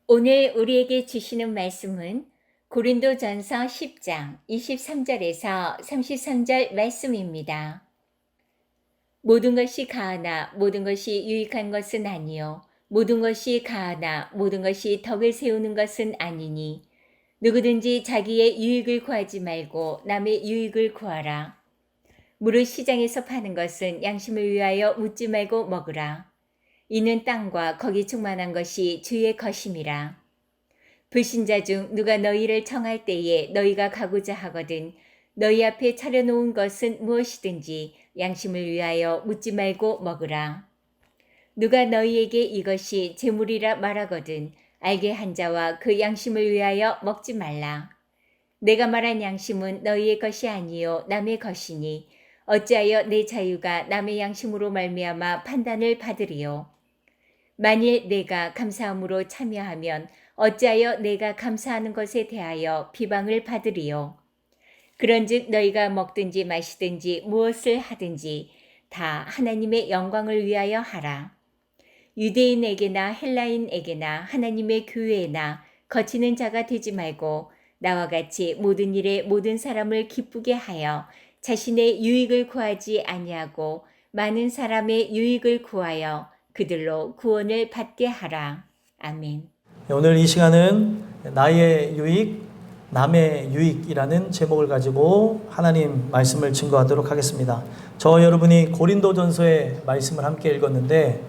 오늘 우리에게 주시는 말씀은 고린도전서 10장 23절에서 33절 말씀입니다. 모든 것이 가하나 모든 것이 유익한 것은 아니요 모든 것이 가하나 모든 것이 덕을 세우는 것은 아니니 누구든지 자기의 유익을 구하지 말고 남의 유익을 구하라. 물을 시장에서 파는 것은 양심을 위하여 묻지 말고 먹으라. 이는 땅과 거기 충만한 것이 주의 것임이라. 불신자 중 누가 너희를 청할 때에 너희가 가고자 하거든 너희 앞에 차려놓은 것은 무엇이든지 양심을 위하여 묻지 말고 먹으라. 누가 너희에게 이것이 재물이라 말하거든 알게 한 자와 그 양심을 위하여 먹지 말라. 내가 말한 양심은 너희의 것이 아니요 남의 것이니 어찌하여 내 자유가 남의 양심으로 말미암아 판단을 받으리요. 만일 내가 감사함으로 참여하면 어찌하여 내가 감사하는 것에 대하여 비방을 받으리요. 그런즉 너희가 먹든지 마시든지 무엇을 하든지 다 하나님의 영광을 위하여 하라. 유대인에게나 헬라인에게나 하나님의 교회에나 거치는 자가 되지 말고 나와 같이 모든 일에 모든 사람을 기쁘게 하여 자신의 유익을 구하지 아니하고 많은 사람의 유익을 구하여 그들로 구원을 받게 하라. 아멘. 오늘 이 시간은 나의 유익, 남의 유익이라는 제목을 가지고 하나님 말씀을 증거하도록 하겠습니다. 저 여러분이 고린도전서의 말씀을 함께 읽었는데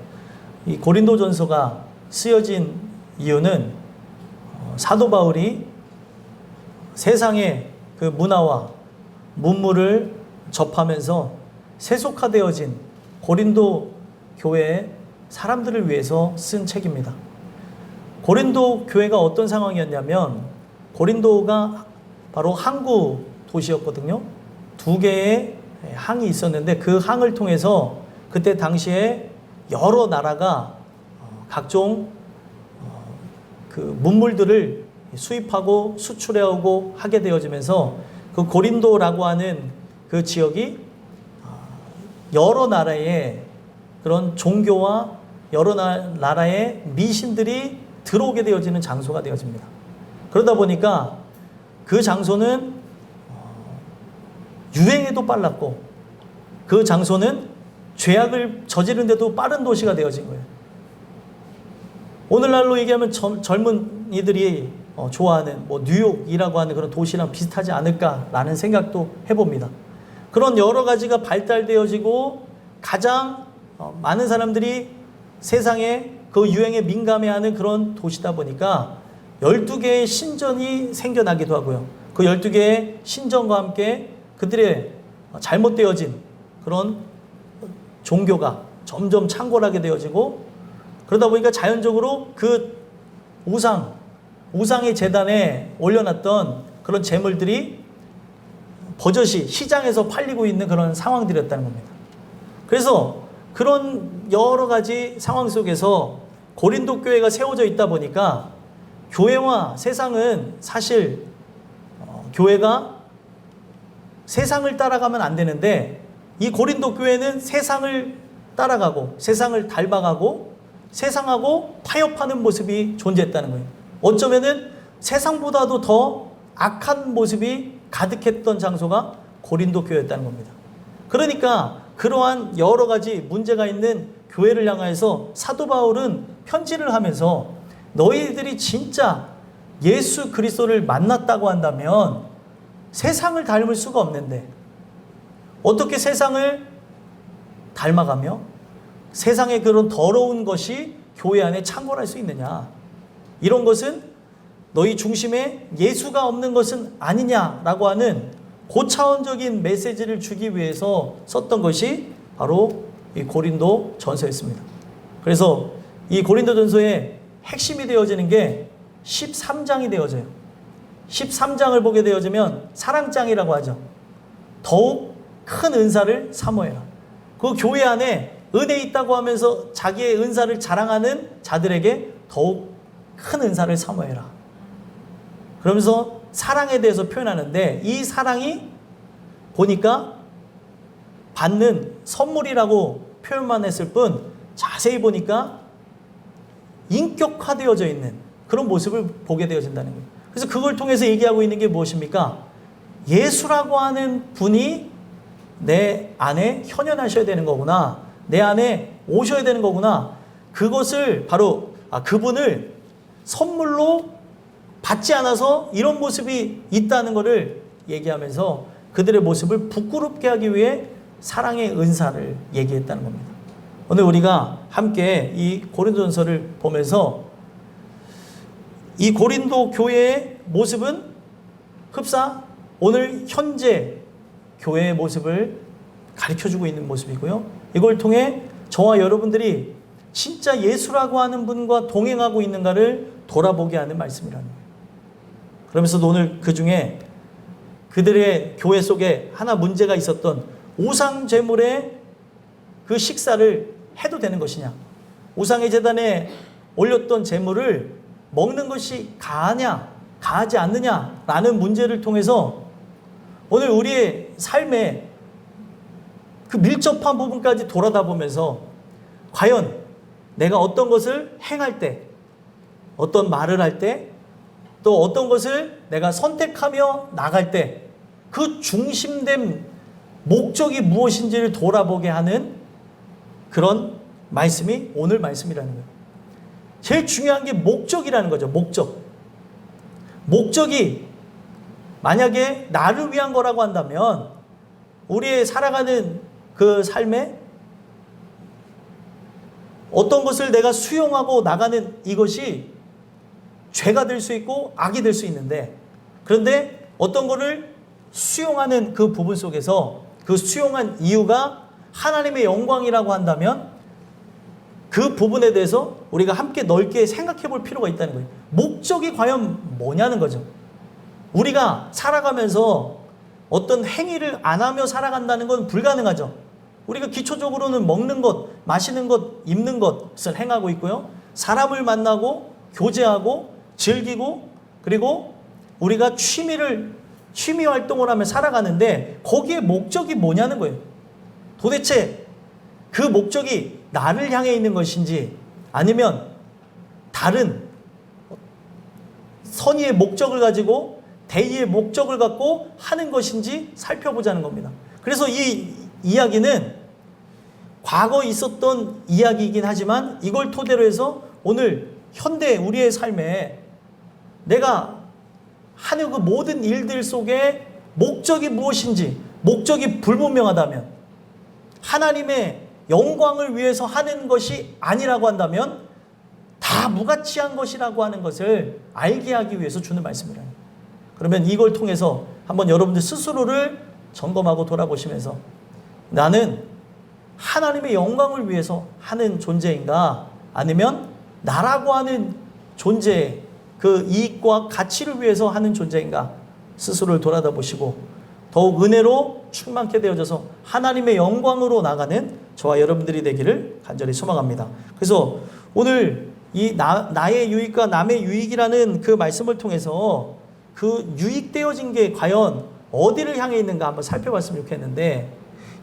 이 고린도전서가 쓰여진 이유는 사도 바울이 세상의 그 문화와 문물을 접하면서 세속화되어진 고린도 교회의 사람들을 위해서 쓴 책입니다. 고린도 교회가 어떤 상황이었냐면 고린도가 바로 항구 도시였거든요. 두 개의 항이 있었는데 그 항을 통해서 그때 당시에 여러 나라가 각종 그 문물들을 수입하고 수출해오고 하게 되어지면서 그 고린도라고 하는 그 지역이 여러 나라의 그런 종교와 여러 나라의 미신들이 들어오게 되어지는 장소가 되어집니다. 그러다 보니까 그 장소는 유행에도 빨랐고 그 장소는 죄악을 저지르는데도 빠른 도시가 되어진 거예요. 오늘날로 얘기하면 젊은이들이 좋아하는 뭐 뉴욕이라고 하는 그런 도시랑 비슷하지 않을까라는 생각도 해봅니다. 그런 여러 가지가 발달되어지고 가장 많은 사람들이 세상에 그 유행에 민감해하는 그런 도시다 보니까 12개의 신전이 생겨나기도 하고요. 그 12개의 신전과 함께 그들의 잘못되어진 그런 종교가 점점 창궐하게 되어지고 그러다 보니까 자연적으로 그 우상의 제단에 올려놨던 그런 재물들이 버젓이 시장에서 팔리고 있는 그런 상황들이었다는 겁니다. 그래서 그런 여러 가지 상황 속에서 고린도 교회가 세워져 있다 보니까 교회와 세상은 사실 교회가 세상을 따라가면 안 되는데 이 고린도 교회는 세상을 따라가고 세상을 닮아가고 세상하고 타협하는 모습이 존재했다는 거예요. 어쩌면은 세상보다도 더 악한 모습이 가득했던 장소가 고린도 교회였다는 겁니다. 그러니까 그러한 여러 가지 문제가 있는 교회를 향해서 사도 바울은 편지를 하면서 너희들이 진짜 예수 그리스도를 만났다고 한다면 세상을 닮을 수가 없는데 어떻게 세상을 닮아가며 세상의 그런 더러운 것이 교회 안에 창궐할 수 있느냐. 이런 것은 너희 중심에 예수가 없는 것은 아니냐라고 하는 고차원적인 메시지를 주기 위해서 썼던 것이 바로 이 고린도 전서였습니다. 그래서 이 고린도 전서의 핵심이 되어지는 게 13장이 되어져요. 13장을 보게 되어지면 사랑장이라고 하죠. 더욱 큰 은사를 사모해라. 그 교회 안에 은혜 있다고 하면서 자기의 은사를 자랑하는 자들에게 더욱 큰 은사를 사모해라. 그러면서 사랑에 대해서 표현하는데 이 사랑이 보니까 받는 선물이라고 표현만 했을 뿐 자세히 보니까 인격화되어져 있는 그런 모습을 보게 되어진다는 거예요. 그래서 그걸 통해서 얘기하고 있는 게 무엇입니까? 예수라고 하는 분이 내 안에 현현하셔야 되는 거구나. 내 안에 오셔야 되는 거구나. 그것을 바로 그분을 선물로 받지 않아서 이런 모습이 있다는 것을 얘기하면서 그들의 모습을 부끄럽게 하기 위해 사랑의 은사를 얘기했다는 겁니다. 오늘 우리가 함께 이 고린도전서를 보면서 이 고린도 교회의 모습은 흡사 오늘 현재 교회의 모습을 가르쳐주고 있는 모습이고요. 이걸 통해 저와 여러분들이 진짜 예수라고 하는 분과 동행하고 있는가를 돌아보게 하는 말씀이라는 거예요. 그러면서도 오늘 그 중에 그들의 교회 속에 하나 문제가 있었던 우상 제물의 그 식사를 해도 되는 것이냐, 우상의 제단에 올렸던 제물을 먹는 것이 가하냐 가하지 않느냐라는 문제를 통해서 오늘 우리의 삶에 그 밀접한 부분까지 돌아다보면서 과연 내가 어떤 것을 행할 때, 어떤 말을 할 때, 또 어떤 것을 내가 선택하며 나갈 때 그 중심된 목적이 무엇인지를 돌아보게 하는 그런 말씀이 오늘 말씀이라는 거예요. 제일 중요한 게 목적이라는 거죠. 목적이 만약에 나를 위한 거라고 한다면 우리의 살아가는 그 삶에 어떤 것을 내가 수용하고 나가는 이것이 죄가 될 수 있고 악이 될 수 있는데, 그런데 어떤 것을 수용하는 그 부분 속에서 그 수용한 이유가 하나님의 영광이라고 한다면 그 부분에 대해서 우리가 함께 넓게 생각해 볼 필요가 있다는 거예요. 목적이 과연 뭐냐는 거죠. 우리가 살아가면서 어떤 행위를 안 하며 살아간다는 건 불가능하죠. 우리가 기초적으로는 먹는 것, 마시는 것, 입는 것을 행하고 있고요. 사람을 만나고 교제하고 즐기고 그리고 우리가 취미 활동을 하며 살아가는데 거기에 목적이 뭐냐는 거예요. 도대체 그 목적이 나를 향해 있는 것인지 아니면 다른 선의의 목적을 가지고 대의의 목적을 갖고 하는 것인지 살펴보자는 겁니다. 그래서 이 이야기는 과거에 있었던 이야기이긴 하지만 이걸 토대로 해서 오늘 현대 우리의 삶에 내가 하는 그 모든 일들 속에 목적이 무엇인지, 목적이 불분명하다면, 하나님의 영광을 위해서 하는 것이 아니라고 한다면 다 무가치한 것이라고 하는 것을 알게 하기 위해서 주는 말씀이에요. 그러면 이걸 통해서 한번 여러분들 스스로를 점검하고 돌아보시면서 나는 하나님의 영광을 위해서 하는 존재인가, 아니면 나라고 하는 존재, 그 이익과 가치를 위해서 하는 존재인가 스스로를 돌아다보시고 더욱 은혜로 충만케 되어져서 하나님의 영광으로 나가는 저와 여러분들이 되기를 간절히 소망합니다. 그래서 오늘 이 나의 유익과 남의 유익이라는 그 말씀을 통해서 그 유익되어진 게 과연 어디를 향해 있는가 한번 살펴봤으면 좋겠는데,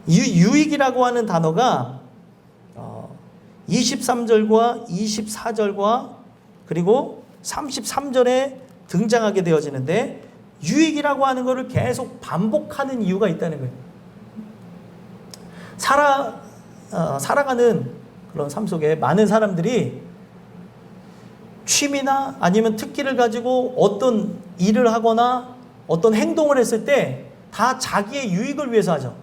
유익이라고 하는 단어가 23절과 24절과 그리고 33절에 등장하게 되어지는데, 유익이라고 하는 것을 계속 반복하는 이유가 있다는 거예요. 살아가는 그런 삶 속에 많은 사람들이 취미나 아니면 특기를 가지고 어떤 일을 하거나 어떤 행동을 했을 때 다 자기의 유익을 위해서 하죠.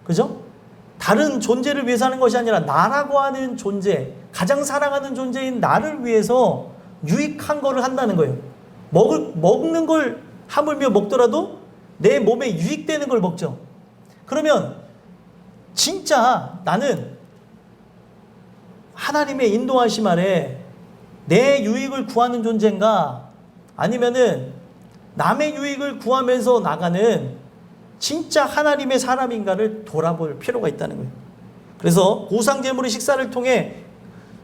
그죠? 다른 존재를 위해서 하는 것이 아니라 나라고 하는 존재, 가장 사랑하는 존재인 나를 위해서 유익한 거를 한다는 거예요. 먹는 걸 하물며 먹더라도 내 몸에 유익되는 걸 먹죠. 그러면 진짜 나는 하나님의 인도하심 아래 내 유익을 구하는 존재인가, 아니면은 남의 유익을 구하면서 나가는 진짜 하나님의 사람인가를 돌아볼 필요가 있다는 거예요. 그래서 우상제물의 식사를 통해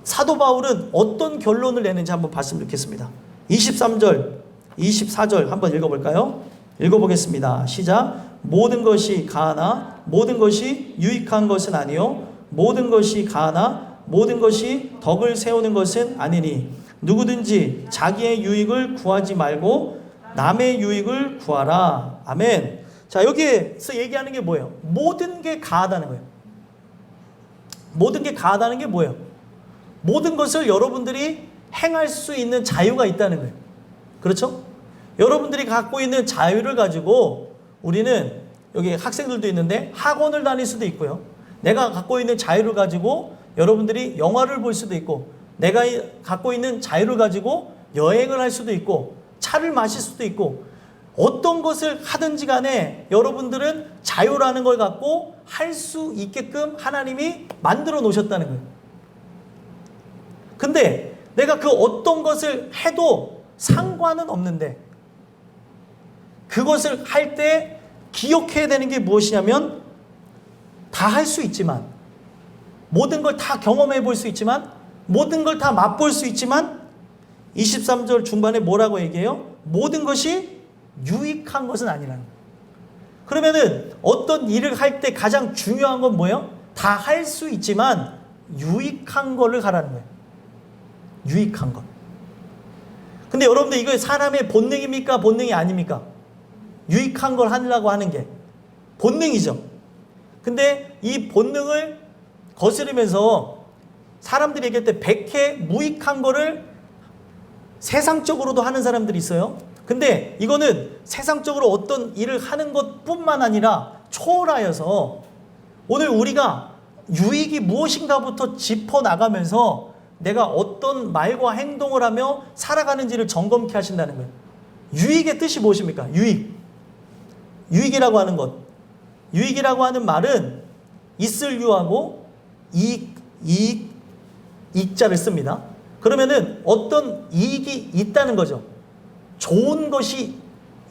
사도 바울은 어떤 결론을 내는지 한번 봤으면 좋겠습니다. 23절, 24절 한번 읽어볼까요? 읽어보겠습니다. 시작. 모든 것이 가하나 모든 것이 유익한 것은 아니요 모든 것이 가하나 모든 것이 덕을 세우는 것은 아니니 누구든지 자기의 유익을 구하지 말고 남의 유익을 구하라. 아멘. 자, 여기에서 얘기하는 게 뭐예요? 모든 게 가하다는 거예요. 모든 게 가하다는 게 뭐예요? 모든 것을 여러분들이 행할 수 있는 자유가 있다는 거예요. 그렇죠? 여러분들이 갖고 있는 자유를 가지고 우리는, 여기 학생들도 있는데 학원을 다닐 수도 있고요. 내가 갖고 있는 자유를 가지고 여러분들이 영화를 볼 수도 있고, 내가 갖고 있는 자유를 가지고 여행을 할 수도 있고, 차를 마실 수도 있고, 어떤 것을 하든지 간에 여러분들은 자유라는 걸 갖고 할 수 있게끔 하나님이 만들어 놓으셨다는 거예요. 근데 내가 그 어떤 것을 해도 상관은 없는데, 그것을 할 때 기억해야 되는 게 무엇이냐면, 다 할 수 있지만, 모든 걸 다 경험해 볼 수 있지만, 모든 걸 다 맛볼 수 있지만, 23절 중반에 뭐라고 얘기해요? 모든 것이 유익한 것은 아니라는 거예요. 그러면은 어떤 일을 할 때 가장 중요한 건 뭐예요? 다 할 수 있지만 유익한 거를 하라는 거예요. 유익한 것. 근데 여러분들, 이거 사람의 본능입니까? 본능이 아닙니까? 유익한 걸 하려고 하는 게 본능이죠. 근데 이 본능을 거스르면서 사람들이 얘기할 때 백해 무익한 거를 세상적으로도 하는 사람들이 있어요. 근데 이거는 세상적으로 어떤 일을 하는 것뿐만 아니라 초월하여서 오늘 우리가 유익이 무엇인가부터 짚어나가면서 내가 어떤 말과 행동을 하며 살아가는지를 점검케 하신다는 거예요. 유익의 뜻이 무엇입니까? 유익. 유익이라고 하는 것. 유익이라고 하는 말은 있을 유하고 이익자를 씁니다. 그러면은 어떤 이익이 있다는 거죠. 좋은 것이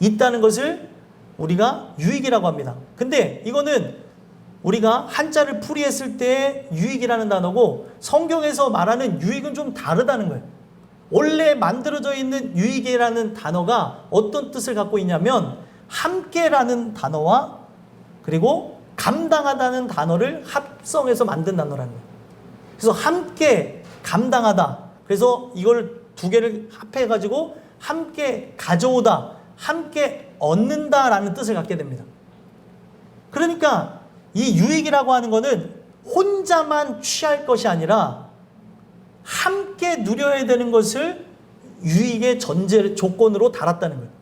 있다는 것을 우리가 유익이라고 합니다. 근데 이거는 우리가 한자를 풀이했을 때 유익이라는 단어고, 성경에서 말하는 유익은 좀 다르다는 거예요. 원래 만들어져 있는 유익이라는 단어가 어떤 뜻을 갖고 있냐면, 함께라는 단어와 그리고 감당하다는 단어를 합성해서 만든 단어라는 거예요. 그래서 함께 감당하다. 그래서 이걸 두 개를 합해가지고 함께 가져오다, 함께 얻는다라는 뜻을 갖게 됩니다. 그러니까 이 유익이라고 하는 거는 혼자만 취할 것이 아니라 함께 누려야 되는 것을 유익의 전제 조건으로 달았다는 거예요.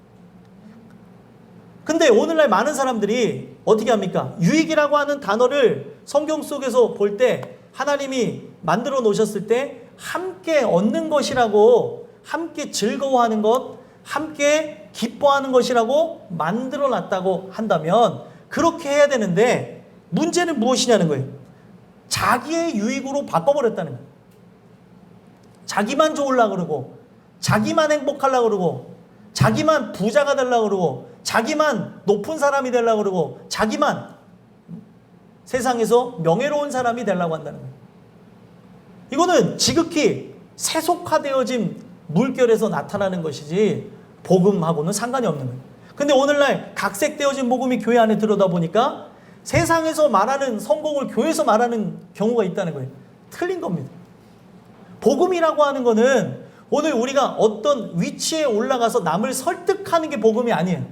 근데 오늘날 많은 사람들이 어떻게 합니까? 유익이라고 하는 단어를 성경 속에서 볼 때 하나님이 만들어 놓으셨을 때 함께 얻는 것이라고, 함께 즐거워하는 것, 함께 기뻐하는 것이라고 만들어 놨다고 한다면 그렇게 해야 되는데, 문제는 무엇이냐는 거예요. 자기의 유익으로 바꿔버렸다는 거예요. 자기만 좋으려고 그러고, 자기만 행복하려고 그러고, 자기만 부자가 되려고 그러고, 자기만 높은 사람이 되려고 그러고, 자기만 세상에서 명예로운 사람이 되려고 한다는 거예요. 이거는 지극히 세속화되어진 물결에서 나타나는 것이지 복음하고는 상관이 없는 거예요. 근데 오늘날 각색되어진 복음이 교회 안에 들어다 보니까 세상에서 말하는 성공을 교회에서 말하는 경우가 있다는 거예요. 틀린 겁니다. 복음이라고 하는 거는 오늘 우리가 어떤 위치에 올라가서 남을 설득하는 게 복음이 아니에요.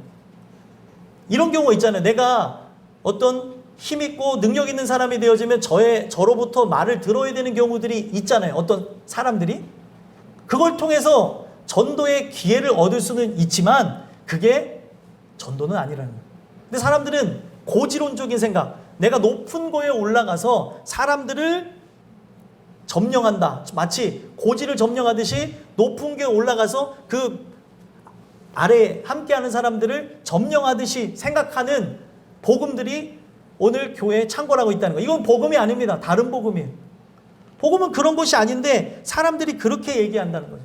이런 경우가 있잖아요. 내가 어떤 힘있고 능력 있는 사람이 되어지면 저로부터 말을 들어야 되는 경우들이 있잖아요. 어떤 사람들이. 그걸 통해서 전도의 기회를 얻을 수는 있지만 그게 전도는 아니라는 거예요. 근데 사람들은 고지론적인 생각, 내가 높은 거에 올라가서 사람들을 점령한다. 마치 고지를 점령하듯이 높은 게 올라가서 그 아래에 함께하는 사람들을 점령하듯이 생각하는 복음들이 오늘 교회에 창궐하고 있다는 거예요. 이건 복음이 아닙니다. 다른 복음이에요. 복음은 그런 것이 아닌데 사람들이 그렇게 얘기한다는 거죠.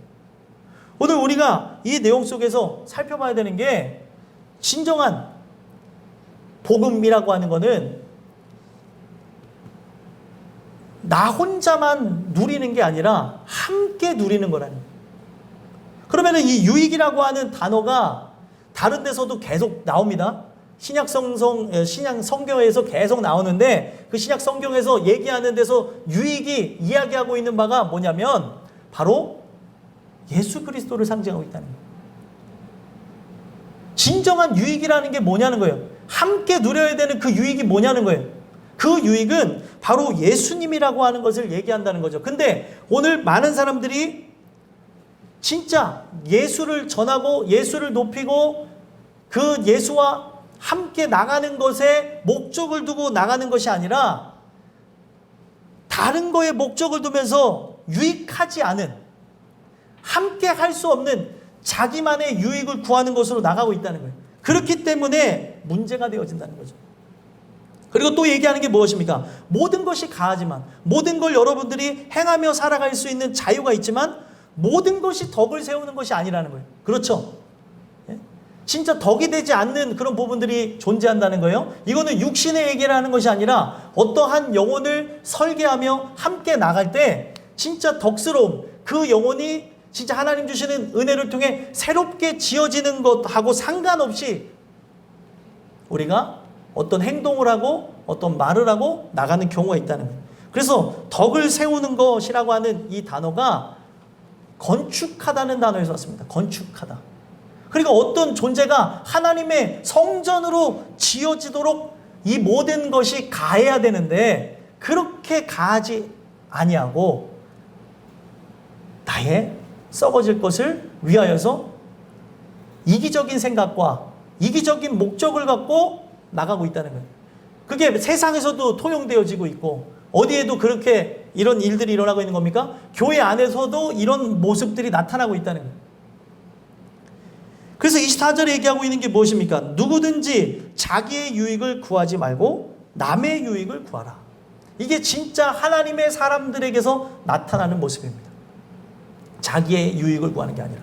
오늘 우리가 이 내용 속에서 살펴봐야 되는 게, 진정한 복음이라고 하는 거는 나 혼자만 누리는 게 아니라 함께 누리는 거라는 거예요. 그러면은 이 유익이라고 하는 단어가 다른 데서도 계속 나옵니다. 신약 성경에서 계속 나오는데, 그 신약 성경에서 얘기하는 데서 유익이 이야기하고 있는 바가 뭐냐면 바로 예수 그리스도를 상징하고 있다는 거예요. 진정한 유익이라는 게 뭐냐는 거예요. 함께 누려야 되는 그 유익이 뭐냐는 거예요. 그 유익은 바로 예수님이라고 하는 것을 얘기한다는 거죠. 근데 오늘 많은 사람들이 진짜 예수를 전하고 예수를 높이고 그 예수와 함께 나가는 것에 목적을 두고 나가는 것이 아니라 다른 거에 목적을 두면서 유익하지 않은, 함께 할 수 없는 자기만의 유익을 구하는 것으로 나가고 있다는 거예요. 그렇기 때문에 문제가 되어진다는 거죠. 그리고 또 얘기하는 게 무엇입니까? 모든 것이 가하지만, 모든 걸 여러분들이 행하며 살아갈 수 있는 자유가 있지만 모든 것이 덕을 세우는 것이 아니라는 거예요. 그렇죠? 진짜 덕이 되지 않는 그런 부분들이 존재한다는 거예요. 이거는 육신의 얘기를 하는 것이 아니라 어떠한 영혼을 설계하며 함께 나갈 때 진짜 덕스러움, 그 영혼이 진짜 하나님 주시는 은혜를 통해 새롭게 지어지는 것하고 상관없이 우리가 어떤 행동을 하고 어떤 말을 하고 나가는 경우가 있다는 거예요. 그래서 덕을 세우는 것이라고 하는 이 단어가 건축하다는 단어에서 왔습니다. 건축하다. 그러니까 어떤 존재가 하나님의 성전으로 지어지도록 이 모든 것이 가해야 되는데 그렇게 가하지 아니하고 나의 썩어질 것을 위하여서 이기적인 생각과 이기적인 목적을 갖고 나가고 있다는 거예요. 그게 세상에서도 통용되어지고 있고 어디에도 그렇게 이런 일들이 일어나고 있는 겁니까? 교회 안에서도 이런 모습들이 나타나고 있다는 거예요. 그래서 24절에 얘기하고 있는 게 무엇입니까? 누구든지 자기의 유익을 구하지 말고 남의 유익을 구하라. 이게 진짜 하나님의 사람들에게서 나타나는 모습입니다. 자기의 유익을 구하는 게 아니라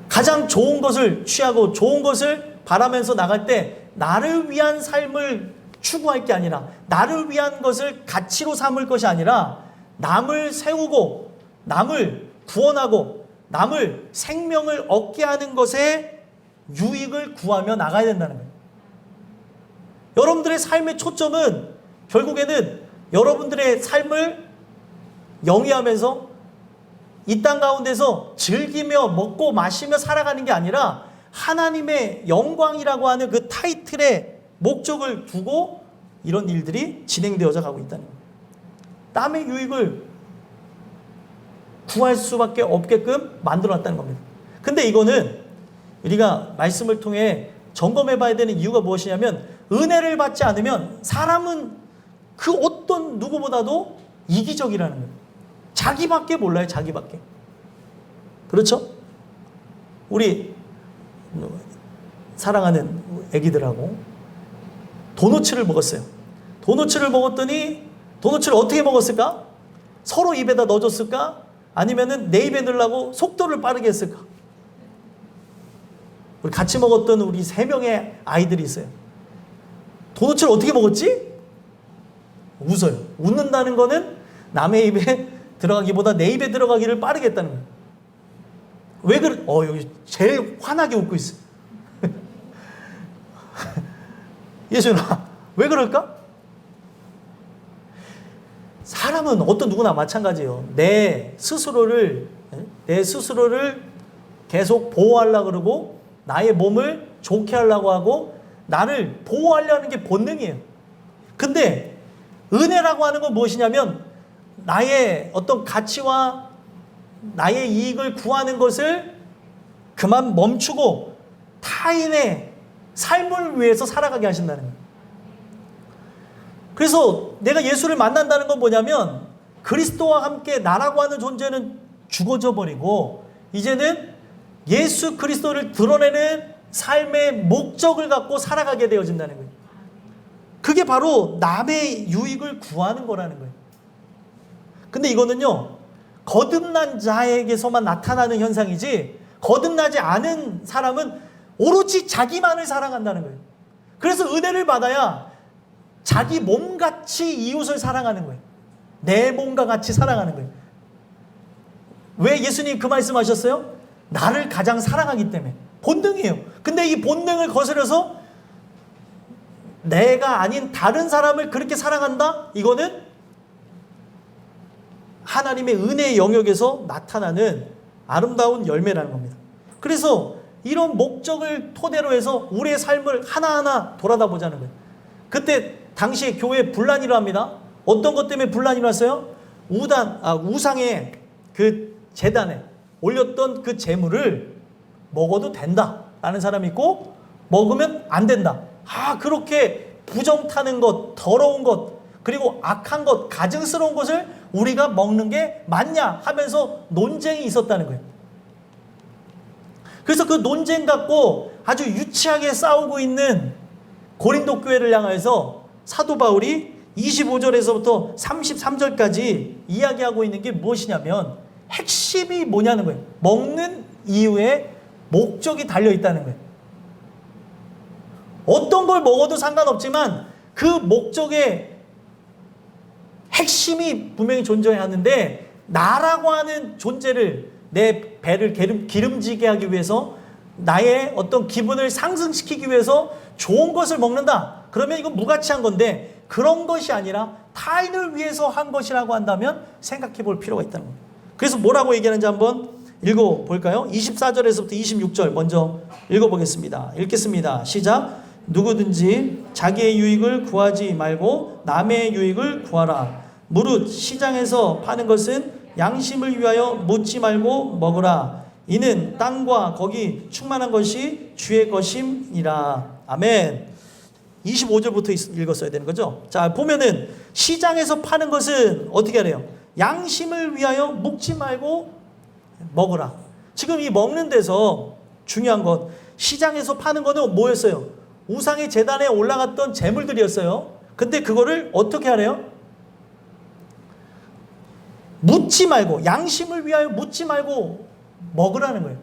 가장 좋은 것을 취하고 좋은 것을 바라면서 나갈 때 나를 위한 삶을 추구할 게 아니라 나를 위한 것을 가치로 삼을 것이 아니라 남을 세우고 남을 구원하고 남을 생명을 얻게 하는 것에 유익을 구하며 나가야 된다는 거예요. 여러분들의 삶의 초점은 결국에는 여러분들의 삶을 영위하면서 이 땅 가운데서 즐기며 먹고 마시며 살아가는 게 아니라 하나님의 영광이라고 하는 그 타이틀에 목적을 두고 이런 일들이 진행되어져 가고 있다는 거예요. 남의 유익을 구할 수밖에 없게끔 만들어놨다는 겁니다. 근데 이거는 우리가 말씀을 통해 점검해 봐야 되는 이유가 무엇이냐면 은혜를 받지 않으면 사람은 그 어떤 누구보다도 이기적이라는 거예요. 자기밖에 몰라요. 자기밖에. 그렇죠? 우리 사랑하는 애기들하고 도너츠를 먹었어요. 도너츠를 먹었더니 도너츠를 어떻게 먹었을까? 서로 입에다 넣어줬을까? 아니면은 내 입에 넣으려고 속도를 빠르게 했을까? 우리 같이 먹었던 우리 3명의 아이들이 있어요. 도너츠를 어떻게 먹었지? 웃어요. 웃는다는 거는 남의 입에 들어가기보다 내 입에 들어가기를 빠르게 했다는 거예요. 왜 그래? 여기 제일 환하게 웃고 있어. 예수나, 왜 그럴까? 사람은 어떤 누구나 마찬가지예요. 내 스스로를 계속 보호하려고 그러고 나의 몸을 좋게 하려고 하고 나를 보호하려는 게 본능이에요. 근데 은혜라고 하는 건 무엇이냐면 나의 어떤 가치와 나의 이익을 구하는 것을 그만 멈추고 타인의 삶을 위해서 살아가게 하신다는 거예요. 그래서 내가 예수를 만난다는 건 뭐냐면 그리스도와 함께 나라고 하는 존재는 죽어져 버리고 이제는 예수 그리스도를 드러내는 삶의 목적을 갖고 살아가게 되어진다는 거예요. 그게 바로 남의 유익을 구하는 거라는 거예요. 근데 이거는요, 거듭난 자에게서만 나타나는 현상이지 거듭나지 않은 사람은 오로지 자기만을 사랑한다는 거예요. 그래서 은혜를 받아야 자기 몸같이 이웃을 사랑하는 거예요. 내 몸과 같이 사랑하는 거예요. 왜 예수님 그 말씀하셨어요? 나를 가장 사랑하기 때문에. 본능이에요. 근데 이 본능을 거스려서 내가 아닌 다른 사람을 그렇게 사랑한다? 이거는 하나님의 은혜의 영역에서 나타나는 아름다운 열매라는 겁니다. 그래서 이런 목적을 토대로 해서 우리의 삶을 하나하나 돌아다 보자는 거예요. 그때 당시에 교회에 분란이 일어납니다. 어떤 것 때문에 분란이 일어났어요? 우상의 그 제단에 올렸던 그 제물을 먹어도 된다라는 사람이 있고, 먹으면 안 된다. 그렇게 부정 타는 것, 더러운 것, 그리고 악한 것, 가증스러운 것을 우리가 먹는 게 맞냐 하면서 논쟁이 있었다는 거예요. 그래서 그 논쟁 갖고 아주 유치하게 싸우고 있는 고린도 교회를 향해서 사도 바울이 25절에서부터 33절까지 이야기하고 있는 게 무엇이냐면, 핵심이 뭐냐는 거예요. 먹는 이유에 목적이 달려있다는 거예요. 어떤 걸 먹어도 상관없지만 그 목적의 핵심이 분명히 존재해야 하는데, 나라고 하는 존재를, 내 배를 기름지게 하기 위해서, 나의 어떤 기분을 상승시키기 위해서 좋은 것을 먹는다. 그러면 이건 무가치한 건데, 그런 것이 아니라 타인을 위해서 한 것이라고 한다면 생각해 볼 필요가 있다는 겁니다. 그래서 뭐라고 얘기하는지 한번 읽어볼까요? 24절에서부터 26절 먼저 읽어보겠습니다. 읽겠습니다. 시작. 누구든지 자기의 유익을 구하지 말고 남의 유익을 구하라. 무릇 시장에서 파는 것은 양심을 위하여 묻지 말고 먹으라. 이는 땅과 거기 충만한 것이 주의 것임이라. 아멘. 25절부터 읽었어야 되는 거죠. 자, 보면은 시장에서 파는 것은 어떻게 하래요? 양심을 위하여 묻지 말고 먹으라. 지금 이 먹는 데서 중요한 건, 시장에서 파는 거는 뭐였어요? 우상의 제단에 올라갔던 제물들이었어요. 근데 그거를 어떻게 하래요? 묻지 말고, 양심을 위하여 묻지 말고 먹으라는 거예요.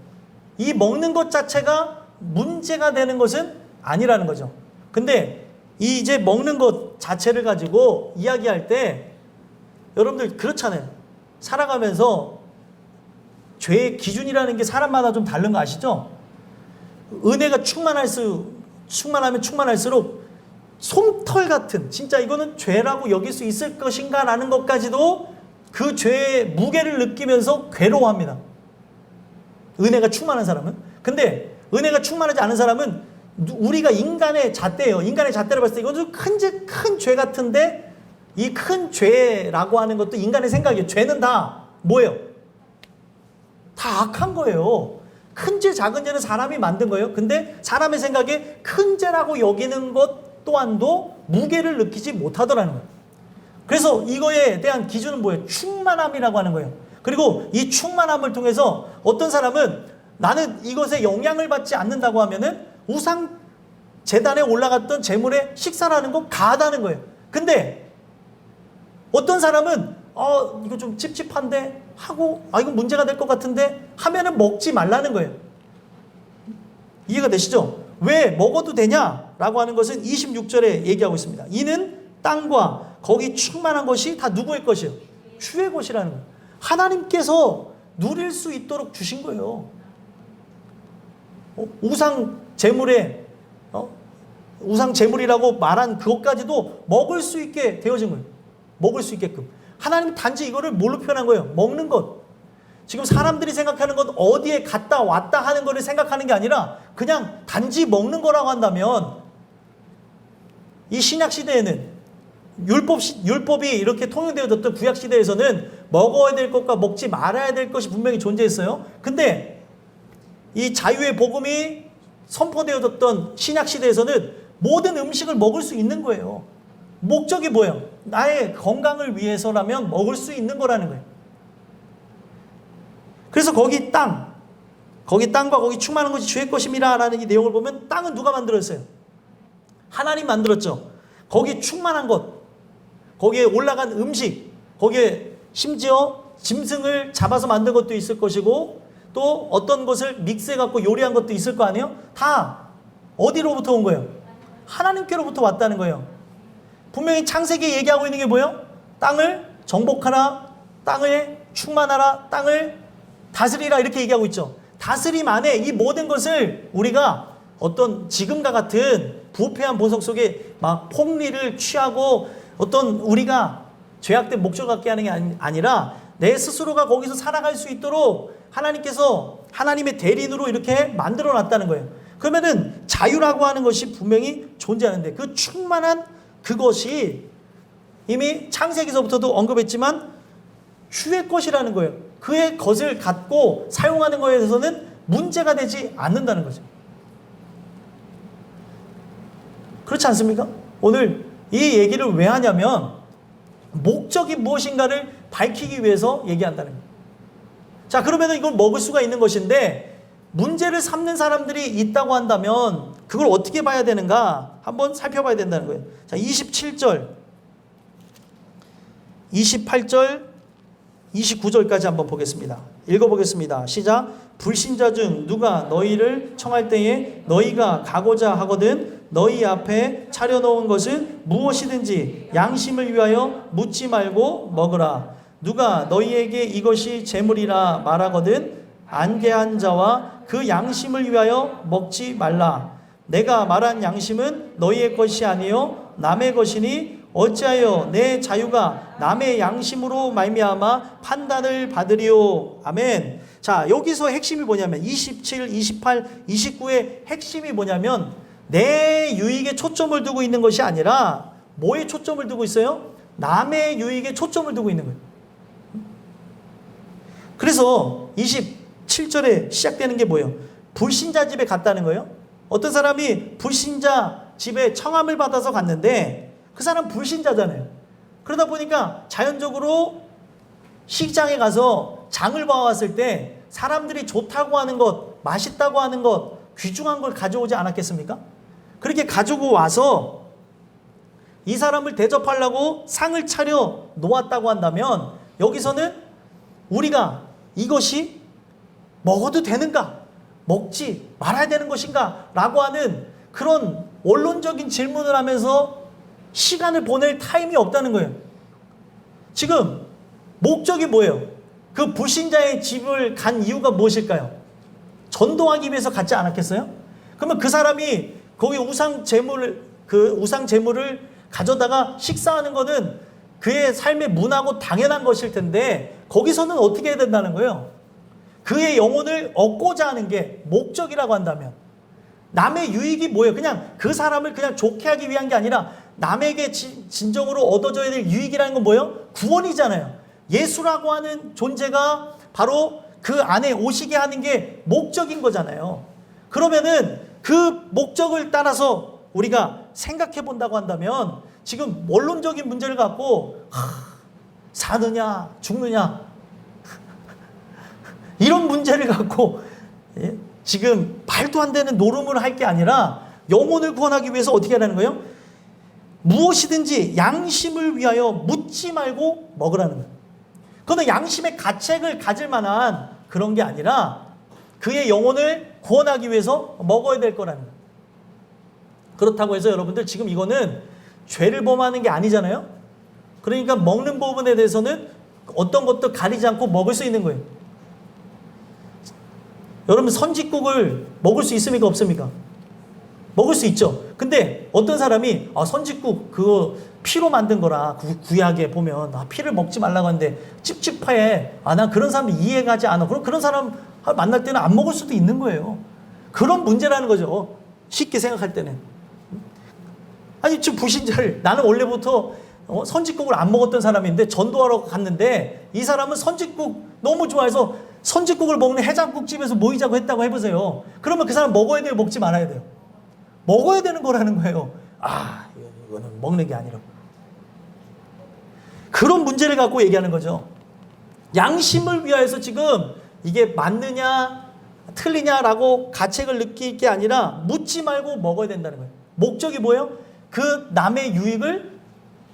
이 먹는 것 자체가 문제가 되는 것은 아니라는 거죠. 근데 이제 먹는 것 자체를 가지고 이야기할 때 여러분들 그렇잖아요. 살아가면서 죄의 기준이라는 게 사람마다 좀 다른 거 아시죠? 은혜가 충만하면 충만할수록 솜털 같은, 진짜 이거는 죄라고 여길 수 있을 것인가 라는 것까지도 그 죄의 무게를 느끼면서 괴로워합니다. 은혜가 충만한 사람은. 근데 은혜가 충만하지 않은 사람은 우리가 인간의 잣대예요. 인간의 잣대를 봤을 때 이건 큰 죄 같은데, 이 큰 죄라고 하는 것도 인간의 생각이에요. 죄는 다 뭐예요? 다 악한 거예요. 큰 죄, 작은 죄는 사람이 만든 거예요. 근데 사람의 생각에 큰 죄라고 여기는 것 또한도 무게를 느끼지 못하더라는 거예요. 그래서 이거에 대한 기준은 뭐예요? 충만함이라고 하는 거예요. 그리고 이 충만함을 통해서 어떤 사람은 나는 이것에 영향을 받지 않는다고 하면은 우상 제단에 올라갔던 제물에 식사를 하는 거 가하다는 거예요. 근데 어떤 사람은 이거 좀 찝찝한데 하고, 이거 문제가 될 것 같은데 하면은 먹지 말라는 거예요. 이해가 되시죠? 왜 먹어도 되냐라고 하는 것은 26절에 얘기하고 있습니다. 이는 땅과 거기 충만한 것이 다 누구의 것이에요? 주의 것이라는 거예요. 하나님께서 누릴 수 있도록 주신 거예요. 우상 제물에 우상 제물이라고 말한 그것까지도 먹을 수 있게 되어진 거예요. 먹을 수 있게끔. 하나님 단지 이거를 뭘로 표현한 거예요? 먹는 것. 지금 사람들이 생각하는 건 어디에 갔다 왔다 하는 거를 생각하는 게 아니라 그냥 단지 먹는 거라고 한다면, 이 신약 시대에는 율법이 이렇게 통용되어졌던 구약 시대에서는 먹어야 될 것과 먹지 말아야 될 것이 분명히 존재했어요. 근데 이 자유의 복음이 선포되어졌던 신약 시대에서는 모든 음식을 먹을 수 있는 거예요. 목적이 뭐예요? 나의 건강을 위해서라면 먹을 수 있는 거라는 거예요. 그래서 거기 땅과 거기 충만한 것이 주의 것임이라 라는 이 내용을 보면, 땅은 누가 만들었어요? 하나님 만들었죠. 거기 충만한 것, 거기에 올라간 음식, 거기에 심지어 짐승을 잡아서 만든 것도 있을 것이고, 또 어떤 것을 믹스해갖고 요리한 것도 있을 거 아니에요? 다 어디로부터 온 거예요? 하나님께로부터 왔다는 거예요. 분명히 창세기에 얘기하고 있는 게 뭐예요? 땅을 정복하라, 땅을 충만하라, 땅을 다스리라, 이렇게 얘기하고 있죠. 다스림 안에 이 모든 것을 우리가 어떤 지금과 같은 부패한 보석 속에 막 폭리를 취하고 어떤 우리가 죄악된 목적을 갖게 하는 게 아니라, 내 스스로가 거기서 살아갈 수 있도록 하나님께서 하나님의 대리인으로 이렇게 만들어 놨다는 거예요. 그러면은 자유라고 하는 것이 분명히 존재하는데 그 충만한 그것이 이미 창세기서부터도 언급했지만 주의 것이라는 거예요. 그의 것을 갖고 사용하는 것에 대해서는 문제가 되지 않는다는 거죠. 그렇지 않습니까? 오늘 이 얘기를 왜 하냐면 목적이 무엇인가를 밝히기 위해서 얘기한다는 거예요. 자, 그러면 이걸 먹을 수가 있는 것인데 문제를 삼는 사람들이 있다고 한다면 그걸 어떻게 봐야 되는가 한번 살펴봐야 된다는 거예요. 자, 27절, 28절, 29절까지 한번 보겠습니다. 읽어보겠습니다. 시작. 불신자 중 누가 너희를 청할 때에 너희가 가고자 하거든 너희 앞에 차려놓은 것은 무엇이든지 양심을 위하여 묻지 말고 먹으라. 누가 너희에게 이것이 재물이라 말하거든 안개한 자와 그 양심을 위하여 먹지 말라. 내가 말한 양심은 너희의 것이 아니요 남의 것이니 어찌하여 내 자유가 남의 양심으로 말미암아 판단을 받으리요. 아멘. 자, 여기서 핵심이 뭐냐면 27, 28, 29의 핵심이 뭐냐면 내 유익에 초점을 두고 있는 것이 아니라 뭐에 초점을 두고 있어요? 남의 유익에 초점을 두고 있는 거예요. 그래서 27절에 시작되는 게 뭐예요? 불신자 집에 갔다는 거예요. 어떤 사람이 불신자 집에 청함을 받아서 갔는데 그 사람 불신자잖아요. 그러다 보니까 자연적으로 시장에 가서 장을 봐왔을 때 사람들이 좋다고 하는 것, 맛있다고 하는 것, 귀중한 걸 가져오지 않았겠습니까? 그렇게 가지고 와서 이 사람을 대접하려고 상을 차려 놓았다고 한다면 여기서는 우리가 이것이 먹어도 되는가? 먹지 말아야 되는 것인가? 라고 하는 그런 원론적인 질문을 하면서 시간을 보낼 타임이 없다는 거예요. 지금 목적이 뭐예요? 그 불신자의 집을 간 이유가 무엇일까요? 전도하기 위해서 갔지 않았겠어요? 그러면 그 사람이 거기 우상 제물을 가져다가 식사하는 거는 그의 삶의 문화고 당연한 것일 텐데 거기서는 어떻게 해야 된다는 거예요? 그의 영혼을 얻고자 하는 게 목적이라고 한다면 남의 유익이 뭐예요? 그냥 그 사람을 그냥 좋게 하기 위한 게 아니라 남에게 진정으로 얻어져야 될 유익이라는 건 뭐예요? 구원이잖아요. 예수라고 하는 존재가 바로 그 안에 오시게 하는 게 목적인 거잖아요. 그러면은 그 목적을 따라서 우리가 생각해 본다고 한다면 지금 원론적인 문제를 갖고 사느냐 죽느냐 이런 문제를 갖고 지금 말도 안 되는 노름을 할 게 아니라 영혼을 구원하기 위해서 어떻게 하라는 거예요? 무엇이든지 양심을 위하여 묻지 말고 먹으라는 거예요. 그거는 양심의 가책을 가질 만한 그런 게 아니라 그의 영혼을 구원하기 위해서 먹어야 될 거라는 거예요. 그렇다고 해서 여러분들 지금 이거는 죄를 범하는 게 아니잖아요. 그러니까 먹는 부분에 대해서는 어떤 것도 가리지 않고 먹을 수 있는 거예요. 여러분 선짓국을 먹을 수 있습니까? 없습니까? 먹을 수 있죠. 근데 어떤 사람이 선짓국 그거 피로 만든 거라 구약에 보면 피를 먹지 말라고 하는데 찝찝해. 난 그런 사람 이해가지 않아. 그럼 그런 사람 만날 때는 안 먹을 수도 있는 거예요. 그런 문제라는 거죠. 쉽게 생각할 때는. 아니 지금 불신자를 나는 원래부터 선짓국을 안 먹었던 사람인데 전도하러 갔는데 이 사람은 선짓국 너무 좋아해서 선짓국을 먹는 해장국집에서 모이자고 했다고 해보세요. 그러면 그 사람 먹어야 돼요? 먹지 말아야 돼요? 먹어야 되는 거라는 거예요. 이거는 먹는 게 아니라. 그런 문제를 갖고 얘기하는 거죠. 양심을 위하여서 지금 이게 맞느냐 틀리냐라고 가책을 느낄 게 아니라 묻지 말고 먹어야 된다는 거예요. 목적이 뭐예요? 그 남의 유익을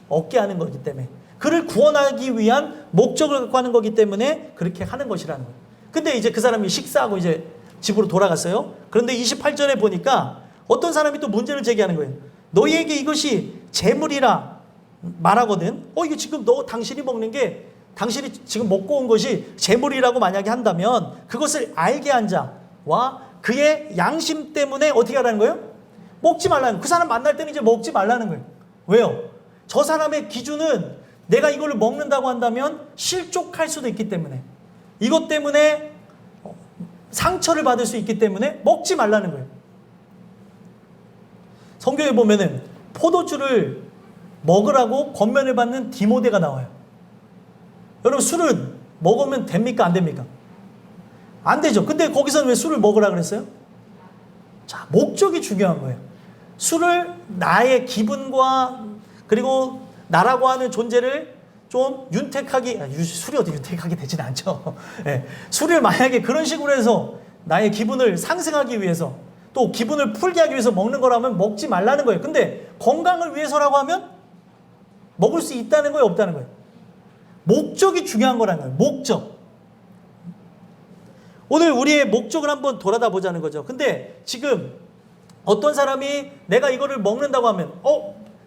얻게 하는 거기 때문에 그를 구원하기 위한 목적을 갖고 하는 거기 때문에 그렇게 하는 것이라는 거예요. 근데 이제 그 사람이 식사하고 이제 집으로 돌아갔어요. 그런데 28절에 보니까 어떤 사람이 또 문제를 제기하는 거예요. 너희에게 이것이 재물이라 말하거든. 이거 지금 당신이 먹는 게 당신이 지금 먹고 온 것이 재물이라고 만약에 한다면 그것을 알게 한 자와 그의 양심 때문에 어떻게 하라는 거예요? 먹지 말라는 거예요. 그 사람 만날 때는 이제 먹지 말라는 거예요. 왜요? 저 사람의 기준은 내가 이걸 먹는다고 한다면 실족할 수도 있기 때문에, 이것 때문에 상처를 받을 수 있기 때문에 먹지 말라는 거예요. 성경에 보면은 포도주를 먹으라고 권면을 받는 디모데가 나와요. 여러분, 술은 먹으면 됩니까? 안 됩니까? 안 되죠. 근데 거기서는 왜 술을 먹으라 그랬어요? 자, 목적이 중요한 거예요. 술을 나의 기분과 그리고 나라고 하는 존재를 좀 윤택하게, 술이 어디 윤택하게 되진 않죠. 네. 술을 만약에 그런 식으로 해서 나의 기분을 상승하기 위해서, 또 기분을 풀게 하기 위해서 먹는 거라면 먹지 말라는 거예요. 근데 건강을 위해서라고 하면 먹을 수 있다는 거예요, 없다는 거예요? 목적이 중요한 거라는 거예요. 목적. 오늘 우리의 목적을 한번 돌아다 보자는 거죠. 근데 지금 어떤 사람이 내가 이거를 먹는다고 하면,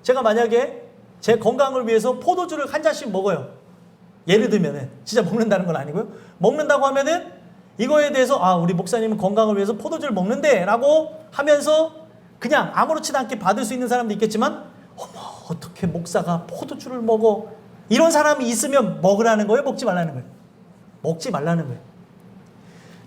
제가 만약에 제 건강을 위해서 포도주를 한 잔씩 먹어요. 예를 들면은, 진짜 먹는다는 건 아니고요. 먹는다고 하면은 이거에 대해서, 우리 목사님은 건강을 위해서 포도주를 먹는데 라고 하면서 그냥 아무렇지도 않게 받을 수 있는 사람도 있겠지만, 어떻게 목사가 포도주를 먹어? 이런 사람이 있으면 먹으라는 거예요? 먹지 말라는 거예요? 먹지 말라는 거예요.